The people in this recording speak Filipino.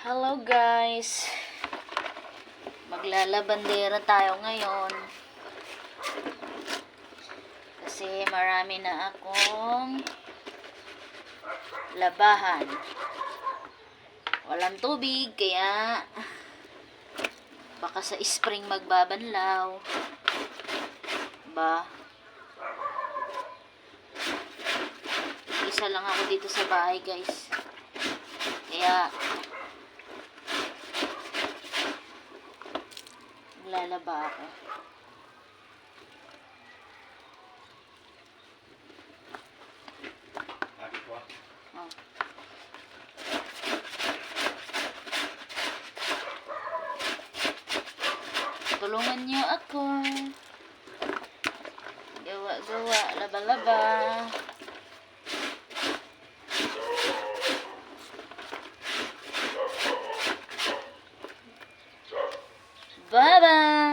Hello guys, maglalabandera tayo ngayon kasi marami na akong labahan. Walang tubig kaya baka sa spring magbabanlaw ba. Isa lang ako dito sa bahay guys, kaya lalaba ako. Oh. Tulungan niyo ako. Gawa, laba-laba. Bye-bye!